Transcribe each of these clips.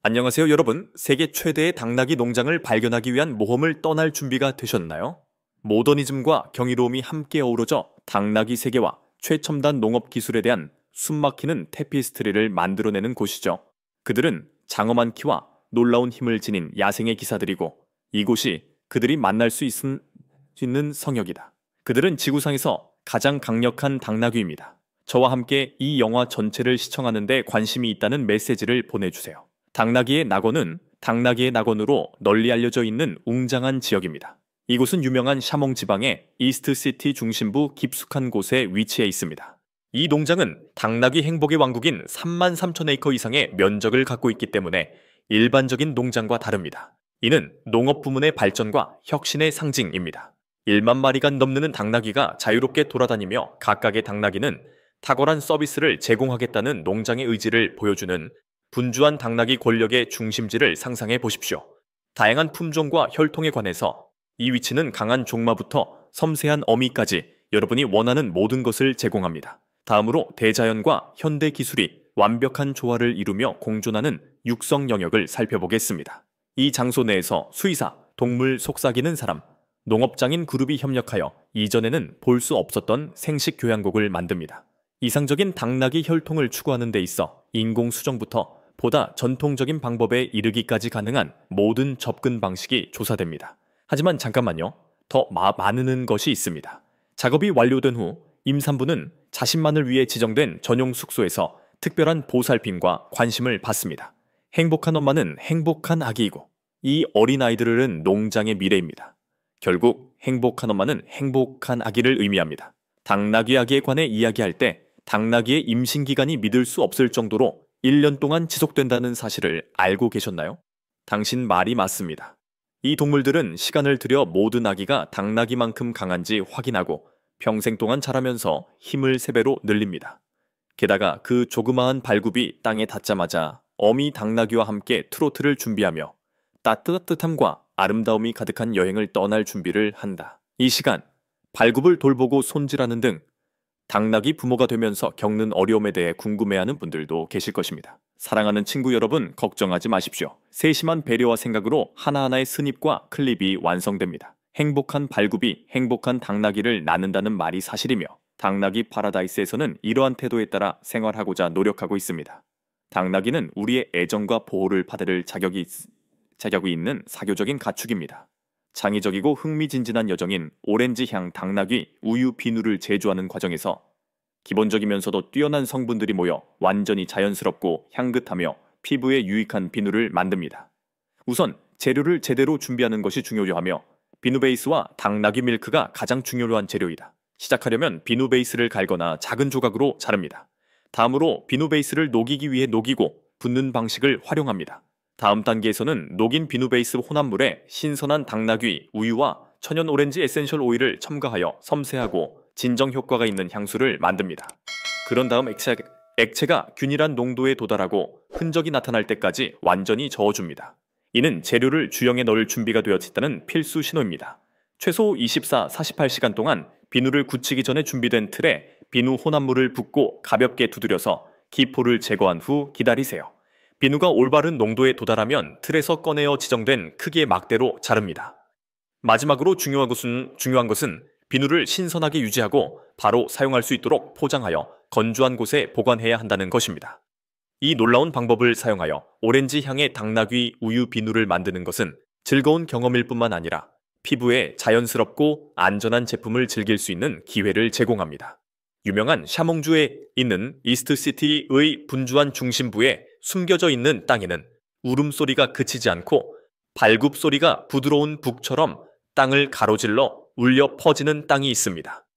안녕하세요, 여러분. 세계 최대의 당나귀 농장을 발견하기 위한 모험을 떠날 준비가 되셨나요? 모더니즘과 경이로움이 함께 어우러져 당나귀 세계와 최첨단 농업 기술에 대한 숨막히는 테피스트리를 만들어내는 곳이죠. 그들은 장엄한 키와 놀라운 힘을 지닌 야생의 기사들이고, 이곳이 그들이 만날 수 있는 성역이다. 그들은 지구상에서 가장 강력한 당나귀입니다. 저와 함께 이 영화 전체를 시청하는 데 관심이 있다는 메시지를 보내주세요. 당나귀의 낙원은 당나귀의 낙원으로 널리 알려져 있는 웅장한 지역입니다. 이곳은 유명한 샤몽 지방의 이스트시티 중심부 깊숙한 곳에 위치해 있습니다. 이 농장은 당나귀 행복의 왕국인 33,000에이커 이상의 면적을 갖고 있기 때문에 일반적인 농장과 다릅니다. 이는 농업 부문의 발전과 혁신의 상징입니다. 1만 마리가 넘는 당나귀가 자유롭게 돌아다니며, 각각의 당나귀는 탁월한 서비스를 제공하겠다는 농장의 의지를 보여주는 분주한 당나귀 권력의 중심지를 상상해 보십시오. 다양한 품종과 혈통에 관해서 이 위치는 강한 종마부터 섬세한 어미까지 여러분이 원하는 모든 것을 제공합니다. 다음으로 대자연과 현대 기술이 완벽한 조화를 이루며 공존하는 육성 영역을 살펴보겠습니다. 이 장소 내에서 수의사, 동물 속삭이는 사람, 농업장인 그룹이 협력하여 이전에는 볼 수 없었던 생식 교양곡을 만듭니다. 이상적인 당나귀 혈통을 추구하는 데 있어 인공수정부터 보다 전통적인 방법에 이르기까지 가능한 모든 접근 방식이 조사됩니다. 하지만 잠깐만요. 더 많은 것이 있습니다. 작업이 완료된 후 임산부는 자신만을 위해 지정된 전용 숙소에서 특별한 보살핌과 관심을 받습니다. 행복한 엄마는 행복한 아기이고, 이 어린아이들은 농장의 미래입니다. 결국 행복한 엄마는 행복한 아기를 의미합니다. 당나귀 아기에 관해 이야기할 때 당나귀의 임신 기간이 믿을 수 없을 정도로 1년 동안 지속된다는 사실을 알고 계셨나요? 당신 말이 맞습니다. 이 동물들은 시간을 들여 모든 아기가 당나귀만큼 강한지 확인하고 평생 동안 자라면서 힘을 3배로 늘립니다. 게다가 그 조그마한 발굽이 땅에 닿자마자 어미 당나귀와 함께 트로트를 준비하며 따뜻함과 아름다움이 가득한 여행을 떠날 준비를 한다. 이 시간, 발굽을 돌보고 손질하는 등 당나귀 부모가 되면서 겪는 어려움에 대해 궁금해하는 분들도 계실 것입니다. 사랑하는 친구 여러분, 걱정하지 마십시오. 세심한 배려와 생각으로 하나하나의 스닙과 클립이 완성됩니다. 행복한 발굽이 행복한 당나귀를 낳는다는 말이 사실이며, 당나귀 파라다이스에서는 이러한 태도에 따라 생활하고자 노력하고 있습니다. 당나귀는 우리의 애정과 보호를 받을 자격이 있는 사교적인 가축입니다. 창의적이고 흥미진진한 여정인 오렌지향 당나귀 우유 비누를 제조하는 과정에서 기본적이면서도 뛰어난 성분들이 모여 완전히 자연스럽고 향긋하며 피부에 유익한 비누를 만듭니다. 우선 재료를 제대로 준비하는 것이 중요하며, 비누 베이스와 당나귀 밀크가 가장 중요한 재료이다. 시작하려면 비누 베이스를 갈거나 작은 조각으로 자릅니다. 다음으로 비누 베이스를 녹이기 위해 녹이고 붓는 방식을 활용합니다. 다음 단계에서는 녹인 비누 베이스 혼합물에 신선한 당나귀 우유와 천연 오렌지 에센셜 오일을 첨가하여 섬세하고 진정 효과가 있는 향수를 만듭니다. 그런 다음 액체가 균일한 농도에 도달하고 흔적이 나타날 때까지 완전히 저어줍니다. 이는 재료를 주영에 넣을 준비가 되었다는 필수 신호입니다. 최소 24-48시간 동안 비누를 굳히기 전에 준비된 틀에 비누 혼합물을 붓고 가볍게 두드려서 기포를 제거한 후 기다리세요. 비누가 올바른 농도에 도달하면 틀에서 꺼내어 지정된 크기의 막대로 자릅니다. 마지막으로 중요한 것은 비누를 신선하게 유지하고 바로 사용할 수 있도록 포장하여 건조한 곳에 보관해야 한다는 것입니다. 이 놀라운 방법을 사용하여 오렌지 향의 당나귀 우유 비누를 만드는 것은 즐거운 경험일 뿐만 아니라 피부에 자연스럽고 안전한 제품을 즐길 수 있는 기회를 제공합니다. 유명한 샤몽주에 있는 이스트시티의 분주한 중심부에 숨겨져 있는 땅에는 울음소리가 그치지 않고 발굽소리가 부드러운 북처럼 땅을 가로질러 울려 퍼지는 땅이 있습니다.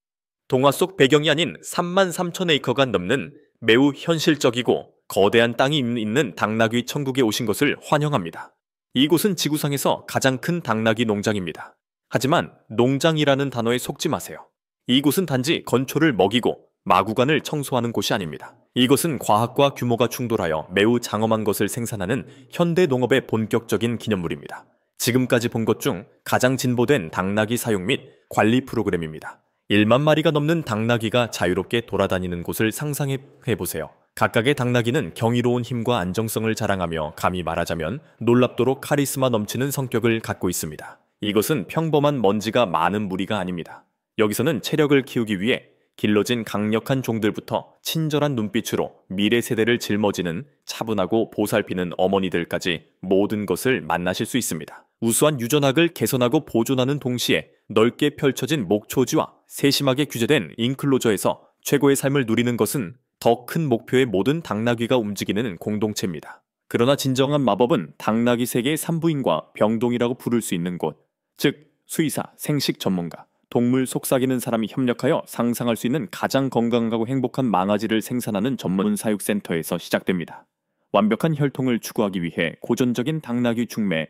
동화 속 배경이 아닌 33,000에이커가 넘는 매우 현실적이고 거대한 땅이 있는 당나귀 천국에 오신 것을 환영합니다. 이곳은 지구상에서 가장 큰 당나귀 농장입니다. 하지만 농장이라는 단어에 속지 마세요. 이곳은 단지 건초를 먹이고 마구간을 청소하는 곳이 아닙니다. 이것은 과학과 규모가 충돌하여 매우 장엄한 것을 생산하는 현대 농업의 본격적인 기념물입니다. 지금까지 본 것 중 가장 진보된 당나귀 사육 및 관리 프로그램입니다. 1만 마리가 넘는 당나귀가 자유롭게 돌아다니는 곳을 상상해 보세요. 각각의 당나귀는 경이로운 힘과 안정성을 자랑하며 감히 말하자면 놀랍도록 카리스마 넘치는 성격을 갖고 있습니다. 이것은 평범한 먼지가 많은 무리가 아닙니다. 여기서는 체력을 키우기 위해 길러진 강력한 종들부터 친절한 눈빛으로 미래 세대를 짊어지는 차분하고 보살피는 어머니들까지 모든 것을 만나실 수 있습니다. 우수한 유전학을 개선하고 보존하는 동시에 넓게 펼쳐진 목초지와 세심하게 규제된 인클로저에서 최고의 삶을 누리는 것은 더 큰 목표의 모든 당나귀가 움직이는 공동체입니다. 그러나 진정한 마법은 당나귀 세계의 산부인과 병동이라고 부를 수 있는 곳, 즉 수의사, 생식 전문가, 동물 속삭이는 사람이 협력하여 상상할 수 있는 가장 건강하고 행복한 망아지를 생산하는 전문 사육센터에서 시작됩니다. 완벽한 혈통을 추구하기 위해 고전적인 당나귀 중매,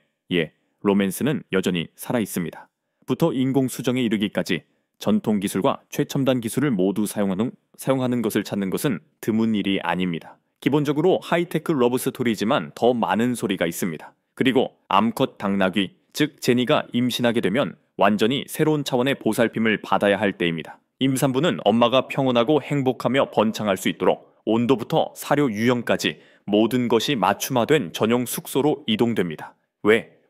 로맨스는 여전히 살아있습니다. 부터 인공수정에 이르기까지 전통 기술과 최첨단 기술을 모두 사용하는 것을 찾는 것은 드문 일이 아닙니다. 기본적으로 하이테크 러브 스토리지만 더 많은 소리가 있습니다. 그리고 암컷 당나귀, 즉 제니가 임신하게 되면 완전히 새로운 차원의 보살핌을 받아야 할 때입니다. 임산부는 엄마가 평온하고 행복하며 번창할 수 있도록 온도부터 사료 유형까지 모든 것이 맞춤화된 전용 숙소로 이동됩니다.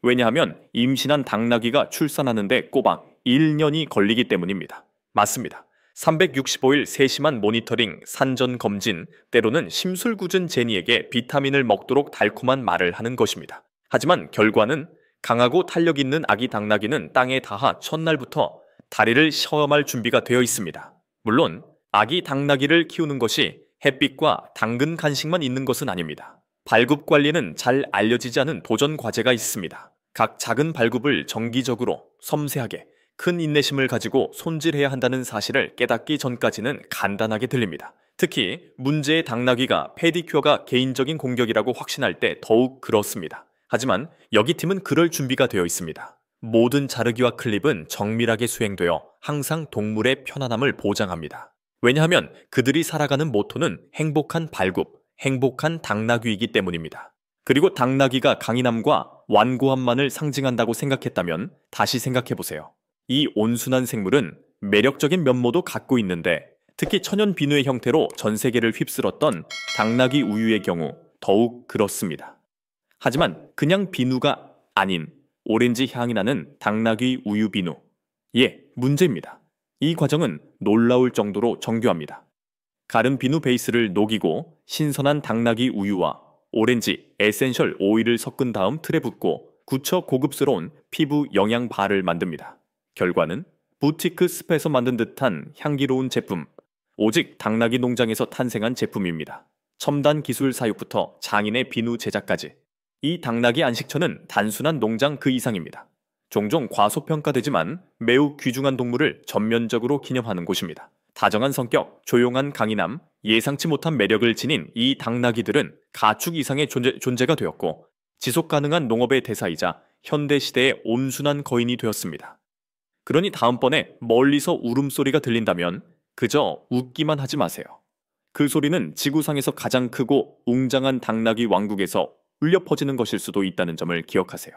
왜냐하면 임신한 당나귀가 출산하는데 꼬박 1년이 걸리기 때문입니다. 맞습니다. 365일 세심한 모니터링, 산전 검진, 때로는 심술궂은 제니에게 비타민을 먹도록 달콤한 말을 하는 것입니다. 하지만 결과는 강하고 탄력 있는 아기 당나귀는 땅에 닿아 첫날부터 다리를 시험할 준비가 되어 있습니다. 물론 아기 당나귀를 키우는 것이 햇빛과 당근 간식만 있는 것은 아닙니다. 발굽 관리는 잘 알려지지 않은 도전 과제가 있습니다. 각 작은 발굽을 정기적으로 섬세하게 큰 인내심을 가지고 손질해야 한다는 사실을 깨닫기 전까지는 간단하게 들립니다. 특히 문제의 당나귀가 페디큐어가 개인적인 공격이라고 확신할 때 더욱 그렇습니다. 하지만 여기 팀은 그럴 준비가 되어 있습니다. 모든 자르기와 클립은 정밀하게 수행되어 항상 동물의 편안함을 보장합니다. 왜냐하면 그들이 살아가는 모토는 행복한 발굽, 행복한 당나귀이기 때문입니다. 그리고 당나귀가 강인함과 완고함만을 상징한다고 생각했다면 다시 생각해보세요. 이 온순한 생물은 매력적인 면모도 갖고 있는데 특히 천연 비누의 형태로 전 세계를 휩쓸었던 당나귀 우유의 경우 더욱 그렇습니다. 하지만 그냥 비누가 아닌 오렌지 향이 나는 당나귀 우유 비누. 문제입니다. 이 과정은 놀라울 정도로 정교합니다. 가른 비누 베이스를 녹이고 신선한 당나귀 우유와 오렌지, 에센셜 오일을 섞은 다음 틀에 붓고 굳혀 고급스러운 피부 영양 바를 만듭니다. 결과는 부티크 습에서 만든 듯한 향기로운 제품, 오직 당나귀 농장에서 탄생한 제품입니다. 첨단 기술 사육부터 장인의 비누 제작까지. 이 당나귀 안식처는 단순한 농장 그 이상입니다. 종종 과소평가되지만 매우 귀중한 동물을 전면적으로 기념하는 곳입니다. 다정한 성격, 조용한 강인함, 예상치 못한 매력을 지닌 이 당나귀들은 가축 이상의 존재가 되었고 지속 가능한 농업의 대사이자 현대시대의 온순한 거인이 되었습니다. 그러니 다음번에 멀리서 울음소리가 들린다면 그저 웃기만 하지 마세요. 그 소리는 지구상에서 가장 크고 웅장한 당나귀 왕국에서 울려 퍼지는 것일 수도 있다는 점을 기억하세요.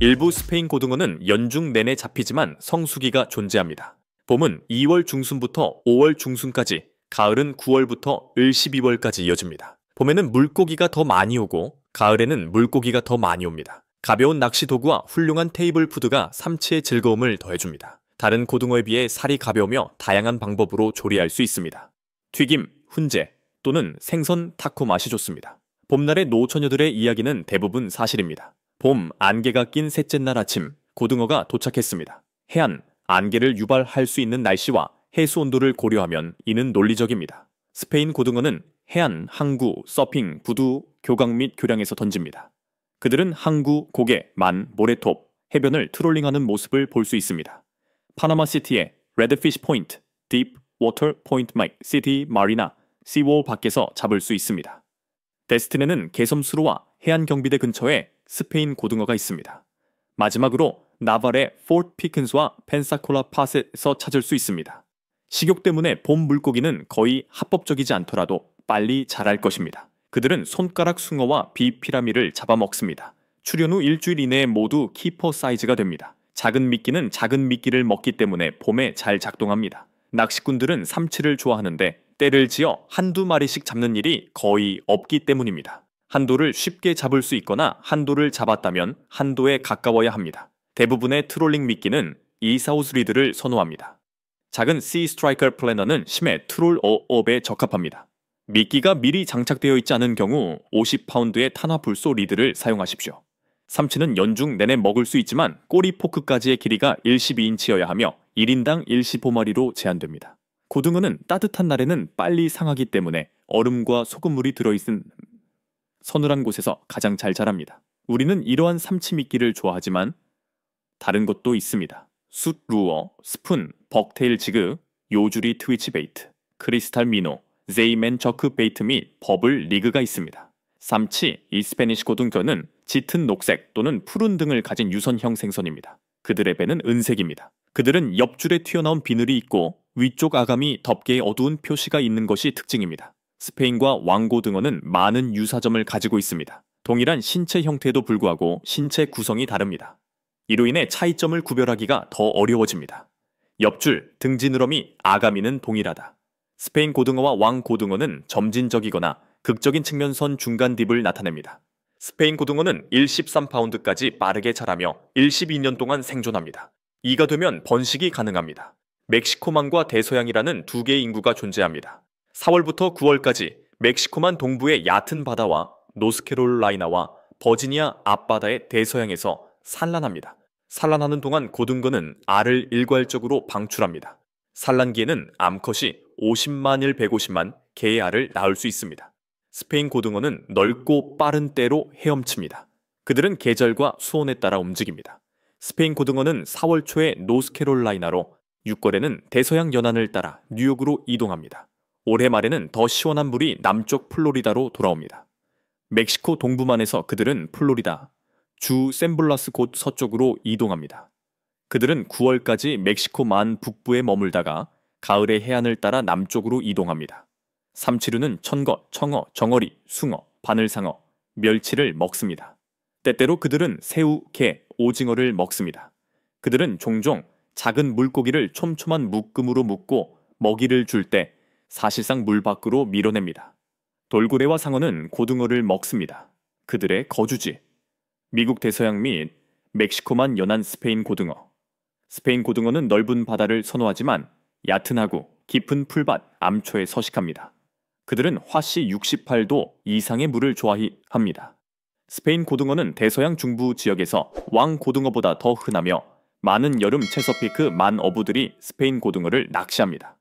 일부 스페인 고등어는 연중 내내 잡히지만 성수기가 존재합니다. 봄은 2월 중순부터 5월 중순까지, 가을은 9월부터 을 12월까지 이어집니다. 봄에는 물고기가 더 많이 오고 가을에는 물고기가 더 많이 옵니다. 가벼운 낚시 도구와 훌륭한 테이블 푸드가 삼치의 즐거움을 더해줍니다. 다른 고등어에 비해 살이 가벼우며 다양한 방법으로 조리할 수 있습니다. 튀김, 훈제 또는 생선 타코 맛이 좋습니다. 봄날의 노처녀들의 이야기는 대부분 사실입니다. 봄, 안개가 낀 셋째 날 아침, 고등어가 도착했습니다. 해안, 안개를 유발할 수 있는 날씨와 해수 온도를 고려하면 이는 논리적입니다. 스페인 고등어는 해안, 항구, 서핑, 부두, 교강 및 교량에서 던집니다. 그들은 항구, 고개, 만, 모래톱, 해변을 트롤링하는 모습을 볼 수 있습니다. 파나마시티의 레드피쉬 포인트, 딥 워터 포인트 마이크 시티 마리나, 시월 밖에서 잡을 수 있습니다. 데스틴에는 개섬수로와 해안 경비대 근처에 스페인 고등어가 있습니다. 마지막으로 나발의 포트 피큰스와 펜사콜라 팟에서 찾을 수 있습니다. 식욕 때문에 봄 물고기는 거의 합법적이지 않더라도 빨리 자랄 것입니다. 그들은 손가락 숭어와 비피라미를 잡아먹습니다. 출현 후 일주일 이내에 모두 키퍼 사이즈가 됩니다. 작은 미끼는 작은 미끼를 먹기 때문에 봄에 잘 작동합니다. 낚시꾼들은 삼치를 좋아하는데 때를 지어 한두 마리씩 잡는 일이 거의 없기 때문입니다. 한도를 쉽게 잡을 수 있거나 한도를 잡았다면 한도에 가까워야 합니다. 대부분의 트롤링 미끼는 이사우스 리드를 선호합니다. 작은 씨 스트라이커 플래너는 심해 트롤 어업에 적합합니다. 미끼가 미리 장착되어 있지 않은 경우 50파운드의 탄화 불소 리드를 사용하십시오. 삼치는 연중 내내 먹을 수 있지만 꼬리 포크까지의 길이가 12인치여야 하며 1인당 15마리로 제한됩니다. 고등어는 따뜻한 날에는 빨리 상하기 때문에 얼음과 소금물이 들어있은 서늘한 곳에서 가장 잘 자랍니다. 우리는 이러한 삼치 미끼를 좋아하지만 다른 것도 있습니다. 숯 루어, 스푼, 벅테일 지그, 요주리 트위치 베이트, 크리스탈 미노, 제이맨 저크 베이트 및 버블 리그가 있습니다. 삼치, 이스패니시 고등어는 짙은 녹색 또는 푸른 등을 가진 유선형 생선입니다. 그들의 배는 은색입니다. 그들은 옆줄에 튀어나온 비늘이 있고 위쪽 아감이 덮개에 어두운 표시가 있는 것이 특징입니다. 스페인과 왕고등어는 많은 유사점을 가지고 있습니다. 동일한 신체 형태에도 불구하고 신체 구성이 다릅니다. 이로 인해 차이점을 구별하기가 더 어려워집니다. 옆줄, 등지느러미, 아가미는 동일하다. 스페인 고등어와 왕고등어는 점진적이거나 극적인 측면선 중간 딥을 나타냅니다. 스페인 고등어는 13파운드까지 빠르게 자라며 12년 동안 생존합니다. 이가 되면 번식이 가능합니다. 멕시코만과 대서양이라는 두 개의 인구가 존재합니다. 4월부터 9월까지 멕시코만 동부의 얕은 바다와 노스캐롤라이나와 버지니아 앞바다의 대서양에서 산란합니다. 산란하는 동안 고등어는 알을 일괄적으로 방출합니다. 산란기에는 암컷이 50만일 150만 개의 알을 낳을 수 있습니다. 스페인 고등어는 넓고 빠른 떼로 헤엄칩니다. 그들은 계절과 수온에 따라 움직입니다. 스페인 고등어는 4월 초에 노스캐롤라이나로 6월에는 대서양 연안을 따라 뉴욕으로 이동합니다. 올해 말에는 더 시원한 물이 남쪽 플로리다로 돌아옵니다. 멕시코 동부만에서 그들은 플로리다, 주 샌블라스 곳 서쪽으로 이동합니다. 그들은 9월까지 멕시코만 북부에 머물다가 가을에 해안을 따라 남쪽으로 이동합니다. 삼치류는 천거, 청어, 정어리, 숭어, 바늘상어, 멸치를 먹습니다. 때때로 그들은 새우, 게, 오징어를 먹습니다. 그들은 종종 작은 물고기를 촘촘한 묶음으로 묶고 먹이를 줄 때 사실상 물 밖으로 밀어냅니다. 돌고래와 상어는 고등어를 먹습니다. 그들의 거주지, 미국 대서양 및 멕시코만 연안 스페인 고등어. 스페인 고등어는 넓은 바다를 선호하지만 얕은 하구, 깊은 풀밭, 암초에 서식합니다. 그들은 화씨 68도 이상의 물을 좋아합니다. 스페인 고등어는 대서양 중부 지역에서 왕고등어보다 더 흔하며 많은 여름 체서피크 만 어부들이 스페인 고등어를 낚시합니다.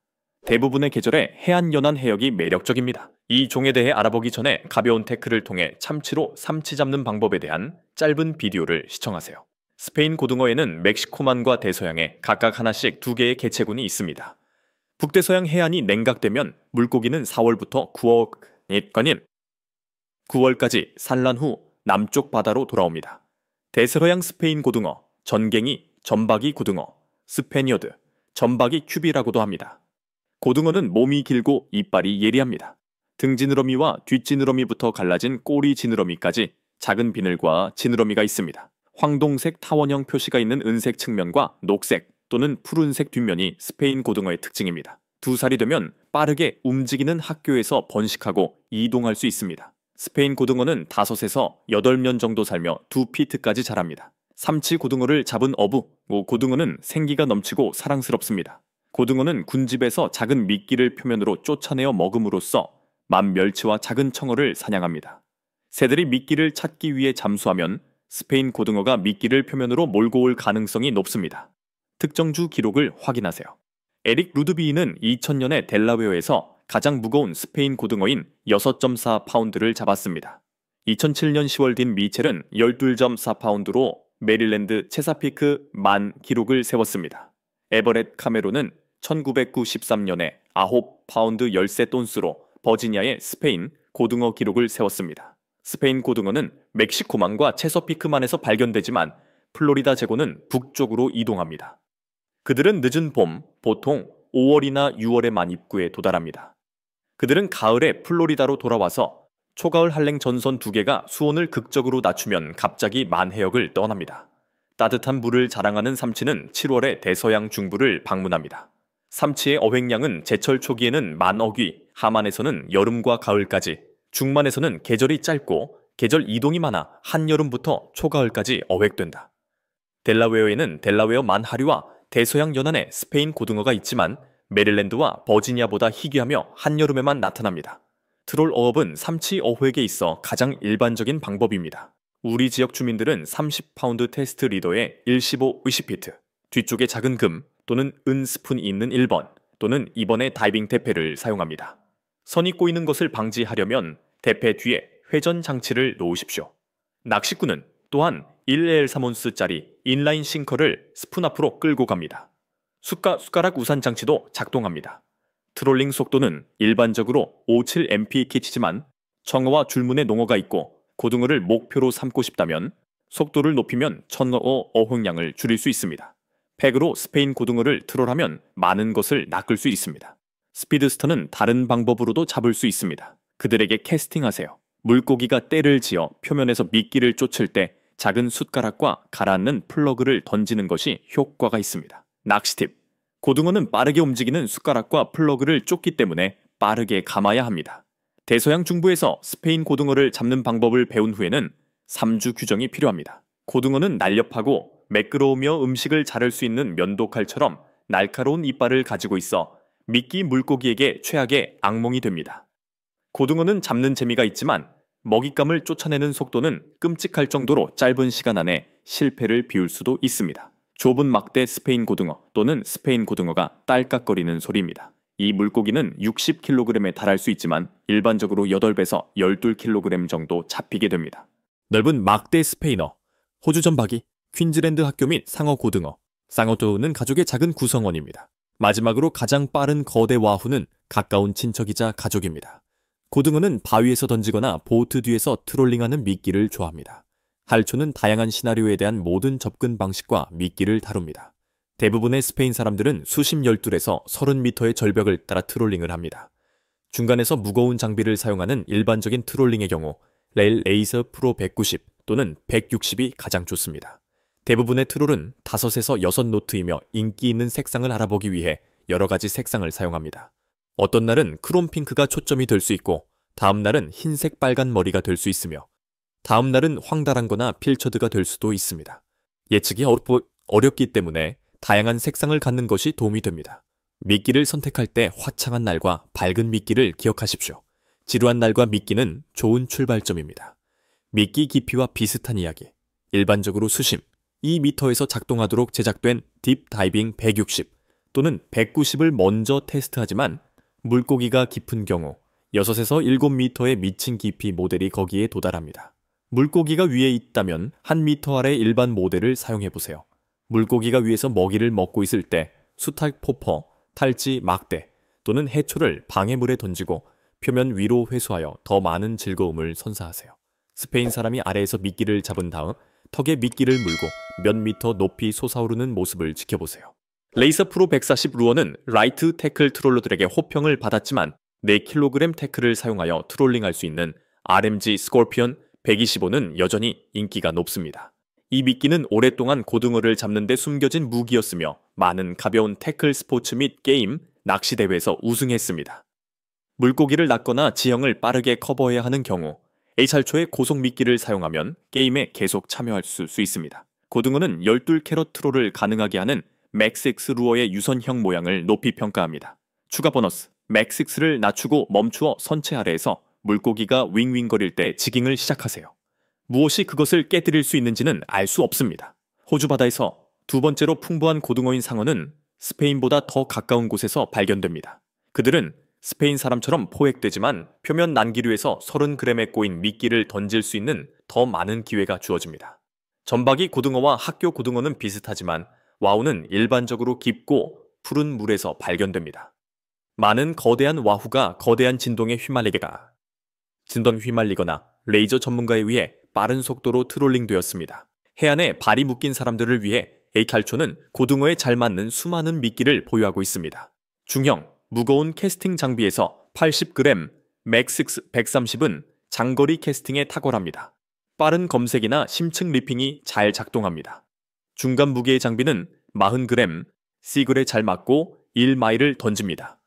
대부분의 계절에 해안 연안 해역이 매력적입니다. 이 종에 대해 알아보기 전에 가벼운 태클을 통해 참치로 삼치 잡는 방법에 대한 짧은 비디오를 시청하세요. 스페인 고등어에는 멕시코만과 대서양에 각각 하나씩 2개의 개체군이 있습니다. 북대서양 해안이 냉각되면 물고기는 4월부터 9월까지 산란 후 남쪽 바다로 돌아옵니다. 대서양 스페인 고등어, 전갱이, 점박이 고등어, 스페니어드, 점박이 큐비라고도 합니다. 고등어는 몸이 길고 이빨이 예리합니다. 등지느러미와 뒷지느러미부터 갈라진 꼬리 지느러미까지 작은 비늘과 지느러미가 있습니다. 황동색 타원형 표시가 있는 은색 측면과 녹색 또는 푸른색 뒷면이 스페인 고등어의 특징입니다. 2살이 되면 빠르게 움직이는 학교에서 번식하고 이동할 수 있습니다. 스페인 고등어는 5에서 8년 정도 살며 2피트까지 자랍니다. 삼치 고등어를 잡은 어부, 고등어는 생기가 넘치고 사랑스럽습니다. 고등어는 군집에서 작은 미끼를 표면으로 쫓아내어 먹음으로써 맘멸치와 작은 청어를 사냥합니다. 새들이 미끼를 찾기 위해 잠수하면 스페인 고등어가 미끼를 표면으로 몰고 올 가능성이 높습니다. 특정주 기록을 확인하세요. 에릭 루드비이는 2000년에 델라웨어에서 가장 무거운 스페인 고등어인 6.4파운드를 잡았습니다. 2007년 10월 딘 미첼은 12.4파운드로 메릴랜드 체사피크 만 기록을 세웠습니다. 에버렛 카메론은 1993년에 9파운드 13돈스로 버지니아의 스페인 고등어 기록을 세웠습니다. 스페인 고등어는 멕시코만과 체서피크만에서 발견되지만 플로리다 제고는 북쪽으로 이동합니다. 그들은 늦은 봄, 보통 5월이나 6월에만 입구에 도달합니다. 그들은 가을에 플로리다로 돌아와서 초가을 한랭 전선 2개가 수온을 극적으로 낮추면 갑자기 만해역을 떠납니다. 따뜻한 물을 자랑하는 삼치는 7월에 대서양 중부를 방문합니다. 삼치의 어획량은 제철 초기에는 10,000어귀, 하만에서는 여름과 가을까지, 중만에서는 계절이 짧고 계절 이동이 많아 한여름부터 초가을까지 어획된다. 델라웨어에는 델라웨어 만하류와 대서양 연안에 스페인 고등어가 있지만 메릴랜드와 버지니아보다 희귀하며 한여름에만 나타납니다. 트롤 어업은 삼치 어획에 있어 가장 일반적인 방법입니다. 우리 지역 주민들은 30파운드 테스트 리더에 115 의시피트, 뒤쪽에 작은 금 또는 은 스푼이 있는 1번 또는 2번의 다이빙 대패를 사용합니다. 선이 꼬이는 것을 방지하려면 대패 뒤에 회전 장치를 놓으십시오. 낚시꾼은 또한 1L3온스짜리 인라인 싱커를 스푼 앞으로 끌고 갑니다. 숟가락 우산 장치도 작동합니다. 트롤링 속도는 일반적으로 57 mpk치지만 청어와 줄무늬 농어가 있고 고등어를 목표로 삼고 싶다면 속도를 높이면 청어 어획량을 줄일 수 있습니다. 팩으로 스페인 고등어를 트롤하면 많은 것을 낚을 수 있습니다. 스피드스터는 다른 방법으로도 잡을 수 있습니다. 그들에게 캐스팅하세요. 물고기가 떼를 지어 표면에서 미끼를 쫓을 때 작은 숟가락과 가라앉는 플러그를 던지는 것이 효과가 있습니다. 낚시 팁. 고등어는 빠르게 움직이는 숟가락과 플러그를 쫓기 때문에 빠르게 감아야 합니다. 대서양 중부에서 스페인 고등어를 잡는 방법을 배운 후에는 3주 규정이 필요합니다. 고등어는 날렵하고 매끄러우며 음식을 자를 수 있는 면도칼처럼 날카로운 이빨을 가지고 있어 미끼 물고기에게 최악의 악몽이 됩니다. 고등어는 잡는 재미가 있지만 먹잇감을 쫓아내는 속도는 끔찍할 정도로 짧은 시간 안에 실패를 비울 수도 있습니다. 좁은 막대 스페인 고등어 또는 스페인 고등어가 딸깍거리는 소리입니다. 이 물고기는 60kg에 달할 수 있지만 일반적으로 8배에서 12kg 정도 잡히게 됩니다. 넓은 막대 스페인어, 호주 전박이, 퀸즐랜드 학교 및 상어 고등어, 쌍어토우는 가족의 작은 구성원입니다. 마지막으로 가장 빠른 거대 와후는 가까운 친척이자 가족입니다. 고등어는 바위에서 던지거나 보트 뒤에서 트롤링하는 미끼를 좋아합니다. 할초는 다양한 시나리오에 대한 모든 접근 방식과 미끼를 다룹니다. 대부분의 스페인 사람들은 수심 열둘에서 30m의 절벽을 따라 트롤링을 합니다. 중간에서 무거운 장비를 사용하는 일반적인 트롤링의 경우 레이서 프로 190 또는 160이 가장 좋습니다. 대부분의 트롤은 5에서 6노트이며 인기 있는 색상을 알아보기 위해 여러 가지 색상을 사용합니다. 어떤 날은 크롬 핑크가 초점이 될 수 있고 다음 날은 흰색 빨간 머리가 될 수 있으며 다음 날은 황달한 거나 필처드가 될 수도 있습니다. 예측이 어렵기 때문에 다양한 색상을 갖는 것이 도움이 됩니다. 미끼를 선택할 때 화창한 날과 밝은 미끼를 기억하십시오. 지루한 날과 미끼는 좋은 출발점입니다. 미끼 깊이와 비슷한 이야기. 일반적으로 수심 2m에서 작동하도록 제작된 딥 다이빙 160 또는 190을 먼저 테스트하지만 물고기가 깊은 경우 6에서 7m의 미친 깊이 모델이 거기에 도달합니다. 물고기가 위에 있다면 1m 아래 일반 모델을 사용해보세요. 물고기가 위에서 먹이를 먹고 있을 때 수탉 포퍼, 탈지 막대 또는 해초를 방해물에 던지고 표면 위로 회수하여 더 많은 즐거움을 선사하세요. 스페인 사람이 아래에서 미끼를 잡은 다음 턱에 미끼를 물고 몇 미터 높이 솟아오르는 모습을 지켜보세요. 레이서 프로 140 루어는 라이트 태클 트롤러들에게 호평을 받았지만 4kg 태클을 사용하여 트롤링할 수 있는 RMG 스콜피언 125는 여전히 인기가 높습니다. 이 미끼는 오랫동안 고등어를 잡는 데 숨겨진 무기였으며 많은 가벼운 태클 스포츠 및 게임, 낚시 대회에서 우승했습니다. 물고기를 낚거나 지형을 빠르게 커버해야 하는 경우 HR초의 고속 미끼를 사용하면 게임에 계속 참여할 수 있습니다. 고등어는 12캐럿 트롤을 가능하게 하는 맥6 루어의 유선형 모양을 높이 평가합니다. 추가 보너스, 맥6를 낮추고 멈추어 선체 아래에서 물고기가 윙윙거릴 때 지깅을 시작하세요. 무엇이 그것을 깨뜨릴 수 있는지는 알 수 없습니다. 호주 바다에서 두 번째로 풍부한 고등어인 상어는 스페인보다 더 가까운 곳에서 발견됩니다. 그들은 스페인 사람처럼 포획되지만 표면 난기류에서 30g에 꼬인 미끼를 던질 수 있는 더 많은 기회가 주어집니다. 점박이 고등어와 학교 고등어는 비슷하지만 와우는 일반적으로 깊고 푸른 물에서 발견됩니다. 많은 거대한 와후가 거대한 진동에 휘말리거나 레이저 전문가에 의해 빠른 속도로 트롤링되었습니다. 해안에 발이 묶인 사람들을 위해 에이칼초는 고등어에 잘 맞는 수많은 미끼를 보유하고 있습니다. 중형, 무거운 캐스팅 장비에서 80g, 맥6 130은 장거리 캐스팅에 탁월합니다. 빠른 검색이나 심층 리핑이 잘 작동합니다. 중간 무게의 장비는 40g, 시글에 잘 맞고 1마일을 던집니다.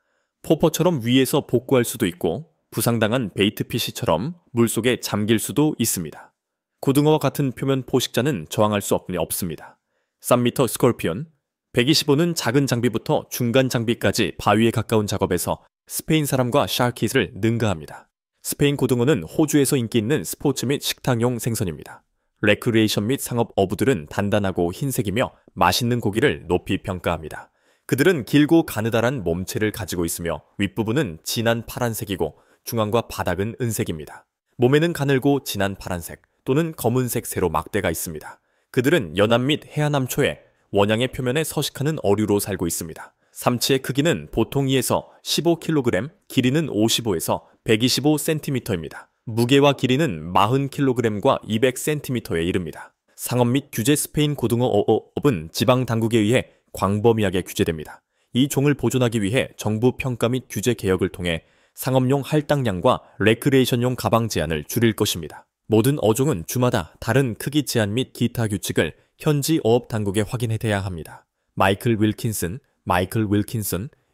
포퍼처럼 위에서 복구할 수도 있고 부상당한 베이트피시처럼 물속에 잠길 수도 있습니다. 고등어와 같은 표면 포식자는 저항할 수 없습니다. 쌈미터 스콜피온, 125는 작은 장비부터 중간 장비까지 바위에 가까운 작업에서 스페인 사람과 샤키를 능가합니다. 스페인 고등어는 호주에서 인기 있는 스포츠 및 식당용 생선입니다. 레크리에이션 및 상업 어부들은 단단하고 흰색이며 맛있는 고기를 높이 평가합니다. 그들은 길고 가느다란 몸체를 가지고 있으며 윗부분은 진한 파란색이고 중앙과 바닥은 은색입니다. 몸에는 가늘고 진한 파란색 또는 검은색 세로막대가 있습니다. 그들은 연안 및 해안암초에 원양의 표면에 서식하는 어류로 살고 있습니다. 삼치의 크기는 보통 2에서 15kg, 길이는 55에서 125cm입니다. 무게와 길이는 40kg과 200cm에 이릅니다. 상업 및 규제 스페인 고등어 어업은 지방 당국에 의해 광범위하게 규제됩니다. 이 종을 보존하기 위해 정부 평가 및 규제 개혁을 통해 상업용 할당량과 레크리에이션용 가방 제한을 줄일 것입니다. 모든 어종은 주마다 다른 크기 제한 및 기타 규칙을 현지 어업 당국에 확인해야 합니다. 마이클 윌킨슨,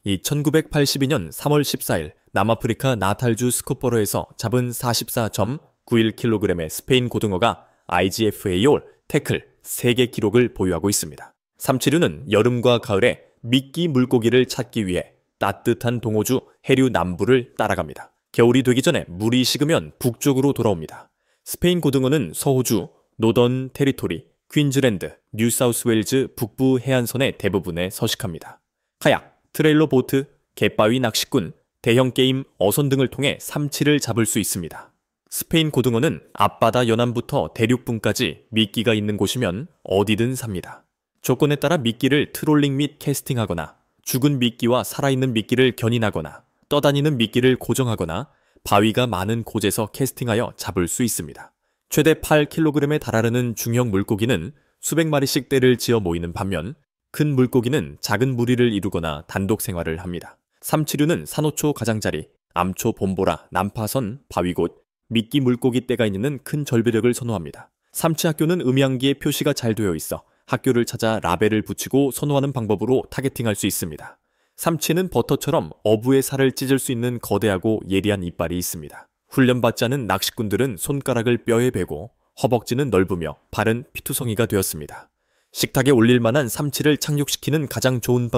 이 1982년 3월 14일 남아프리카 나탈주 스코퍼로에서 잡은 44.91kg의 스페인 고등어가 IGFAO 태클 세계 기록을 보유하고 있습니다. 삼치류는 여름과 가을에 미끼 물고기를 찾기 위해 따뜻한 동호주 해류 남부를 따라갑니다. 겨울이 되기 전에 물이 식으면 북쪽으로 돌아옵니다. 스페인 고등어는 서호주, 노던 테리토리, 퀸즐랜드, 뉴사우스웨일즈 북부 해안선의 대부분에 서식합니다. 카약, 트레일러 보트, 갯바위 낚시꾼, 대형 게임, 어선 등을 통해 삼치를 잡을 수 있습니다. 스페인 고등어는 앞바다 연안부터 대륙분까지 미끼가 있는 곳이면 어디든 삽니다. 조건에 따라 미끼를 트롤링 및 캐스팅하거나 죽은 미끼와 살아있는 미끼를 견인하거나 떠다니는 미끼를 고정하거나 바위가 많은 곳에서 캐스팅하여 잡을 수 있습니다. 최대 8kg에 달하는 중형 물고기는 수백 마리씩 떼를 지어 모이는 반면 큰 물고기는 작은 무리를 이루거나 단독 생활을 합니다. 삼치류는 산호초 가장자리, 암초 봄보라, 난파선, 바위곶, 미끼 물고기 떼가 있는 큰 절벽을 선호합니다. 삼치 학교는 음향기에 표시가 잘 되어 있어 학교를 찾아 라벨을 붙이고 선호하는 방법으로 타겟팅할 수 있습니다. 삼치는 버터처럼 어부의 살을 찢을 수 있는 거대하고 예리한 이빨이 있습니다. 훈련받지 않은 낚시꾼들은 손가락을 뼈에 베고 허벅지는 넓으며 발은 피투성이가 되었습니다. 식탁에 올릴 만한 삼치를 착륙시키는 가장 좋은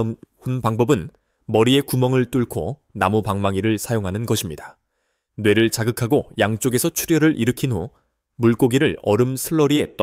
방법은 머리에 구멍을 뚫고 나무 방망이를 사용하는 것입니다. 뇌를 자극하고 양쪽에서 출혈을 일으킨 후 물고기를 얼음 슬러리에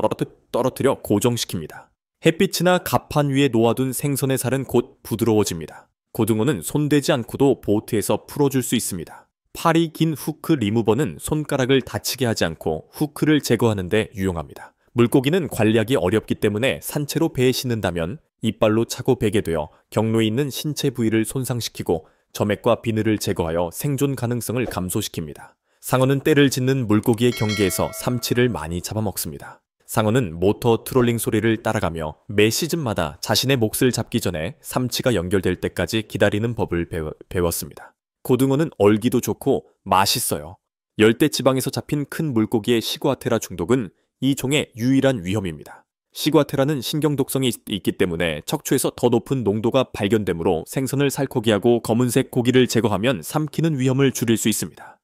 떨어뜨려 고정시킵니다. 햇빛이나 갑판 위에 놓아둔 생선의 살은 곧 부드러워집니다. 고등어는 손대지 않고도 보트에서 풀어줄 수 있습니다. 팔이 긴 후크 리무버는 손가락을 다치게 하지 않고 후크를 제거하는 데 유용합니다. 물고기는 관리하기 어렵기 때문에 산채로 배에 싣는다면 이빨로 차고 베게 되어 경로에 있는 신체 부위를 손상시키고 점액과 비늘을 제거하여 생존 가능성을 감소시킵니다. 상어는 떼를 짖는 물고기의 경계에서 삼치를 많이 잡아먹습니다. 상어는 모터 트롤링 소리를 따라가며 매 시즌마다 자신의 몫을 잡기 전에 삼치가 연결될 때까지 기다리는 법을 배웠습니다. 고등어는 얼기도 좋고 맛있어요. 열대 지방에서 잡힌 큰 물고기의 시구아테라 중독은 이 종의 유일한 위험입니다. 시구아테라는 신경독성이 있기 때문에 척추에서 더 높은 농도가 발견되므로 생선을 살코기하고 검은색 고기를 제거하면 삼키는 위험을 줄일 수 있습니다.